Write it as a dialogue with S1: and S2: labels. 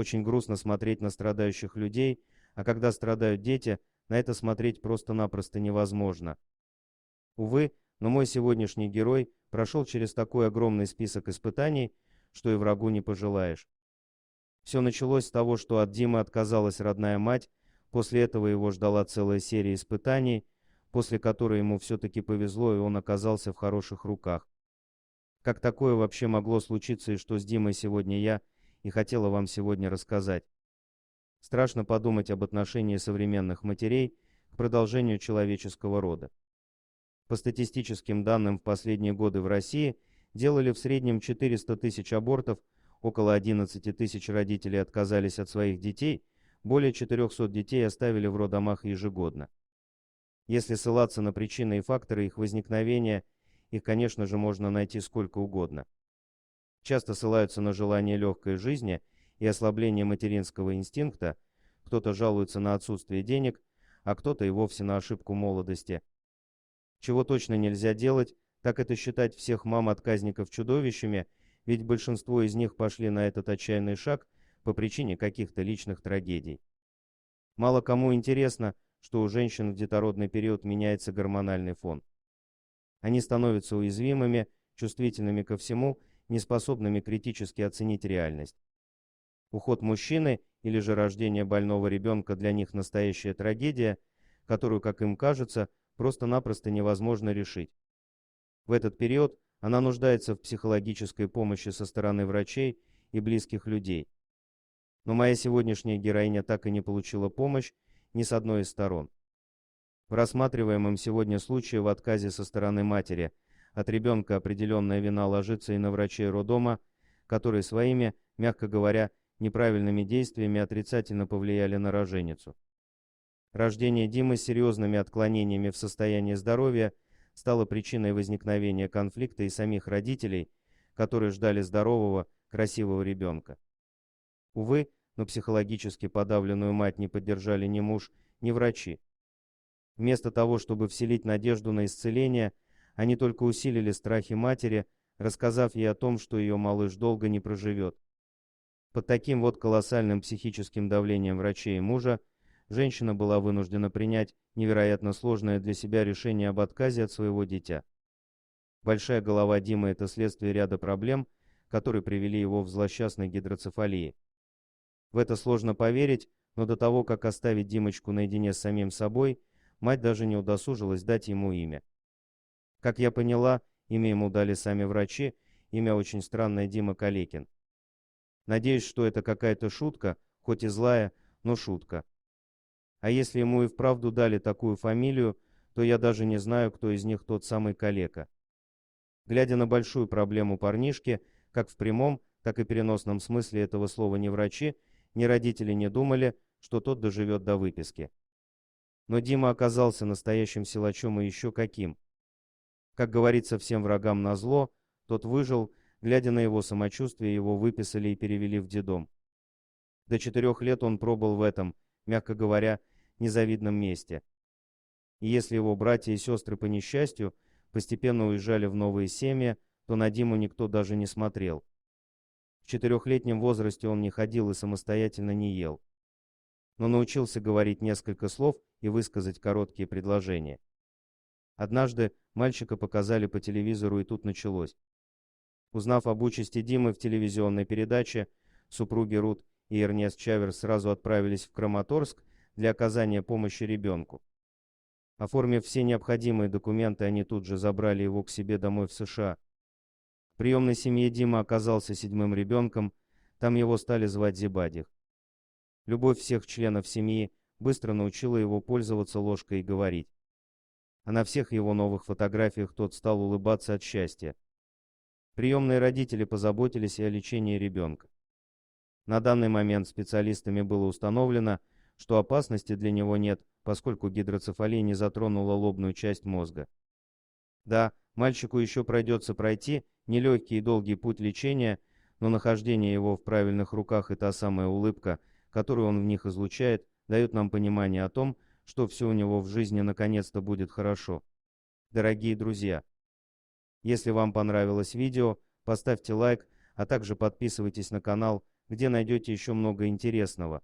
S1: Очень грустно смотреть на страдающих людей, а когда страдают дети, на это смотреть просто-напросто невозможно. Увы, но мой сегодняшний герой прошел через такой огромный список испытаний, что и врагу не пожелаешь. Все началось с того, что от Димы отказалась родная мать, после этого его ждала целая серия испытаний, после которой ему все-таки повезло, и он оказался в хороших руках. Как такое вообще могло случиться, и что с Димой сегодня я и хотела вам сегодня рассказать. Страшно подумать об отношении современных матерей к продолжению человеческого рода. По статистическим данным, в последние годы в России делали в среднем 400 тысяч абортов, около 11 тысяч родителей отказались от своих детей, более 400 детей оставили в роддомах ежегодно. Если ссылаться на причины и факторы их возникновения, их, конечно же, можно найти сколько угодно. Часто ссылаются на желание легкой жизни и ослабление материнского инстинкта, кто-то жалуется на отсутствие денег, а кто-то и вовсе на ошибку молодости. Чего точно нельзя делать, так это считать всех мам-отказников чудовищами, ведь большинство из них пошли на этот отчаянный шаг по причине каких-то личных трагедий. Мало кому интересно, что у женщин в детородный период меняется гормональный фон. Они становятся уязвимыми, чувствительными ко всему, неспособными критически оценить реальность. Уход мужчины или же рождение больного ребенка для них настоящая трагедия, которую, как им кажется, просто-напросто невозможно решить. В этот период она нуждается в психологической помощи со стороны врачей и близких людей. Но моя сегодняшняя героиня так и не получила помощь ни с одной из сторон. В рассматриваемом сегодня случае в отказе со стороны матери от ребенка определенная вина ложится и на врачей роддома, которые своими, мягко говоря, неправильными действиями отрицательно повлияли на роженицу. Рождение Димы с серьезными отклонениями в состоянии здоровья стало причиной возникновения конфликта и самих родителей, которые ждали здорового, красивого ребенка. Увы, но психологически подавленную мать не поддержали ни муж, ни врачи. Вместо того, чтобы вселить надежду на исцеление, они только усилили страхи матери, рассказав ей о том, что ее малыш долго не проживет. Под таким вот колоссальным психическим давлением врачей и мужа женщина была вынуждена принять невероятно сложное для себя решение об отказе от своего дитя. Большая голова Димы – это следствие ряда проблем, которые привели его в злосчастной гидроцефалии. В это сложно поверить, но до того, как оставить Димочку наедине с самим собой, мать даже не удосужилась дать ему имя. Как я поняла, имя ему дали сами врачи, имя очень странное — Дима Калекин. Надеюсь, что это какая-то шутка, хоть и злая, но шутка. А если ему и вправду дали такую фамилию, то я даже не знаю, кто из них тот самый калека. Глядя на большую проблему парнишки, как в прямом, так и переносном смысле этого слова, ни врачи, ни родители не думали, что тот доживет до выписки. Но Дима оказался настоящим силачом и еще каким. Как говорится, всем врагам назло, тот выжил, глядя на его самочувствие, его выписали и перевели в детдом. До 4 лет он пробыл в этом, мягко говоря, незавидном месте. И если его братья и сестры по несчастью постепенно уезжали в новые семьи, то на Диму никто даже не смотрел. В 4-летнем возрасте он не ходил и самостоятельно не ел. Но научился говорить несколько слов и высказать короткие предложения. Однажды мальчика показали по телевизору, и тут началось. Узнав об участи Димы в телевизионной передаче, супруги Рут и Эрнест Чаверс сразу отправились в Краматорск для оказания помощи ребенку. Оформив все необходимые документы, они тут же забрали его к себе домой в США. В приемной семье Дима оказался 7-м ребенком, там его стали звать Зибадих. Любовь всех членов семьи быстро научила его пользоваться ложкой и говорить. А на всех его новых фотографиях тот стал улыбаться от счастья. Приемные родители позаботились и о лечении ребенка. На данный момент специалистами было установлено, что опасности для него нет, поскольку гидроцефалия не затронула лобную часть мозга. Да, мальчику еще придется пройти нелегкий и долгий путь лечения, но нахождение его в правильных руках и та самая улыбка, которую он в них излучает, дает нам понимание о том, что все у него в жизни наконец-то будет хорошо. Дорогие друзья, если вам понравилось видео, поставьте лайк, а также подписывайтесь на канал, где найдете еще много интересного.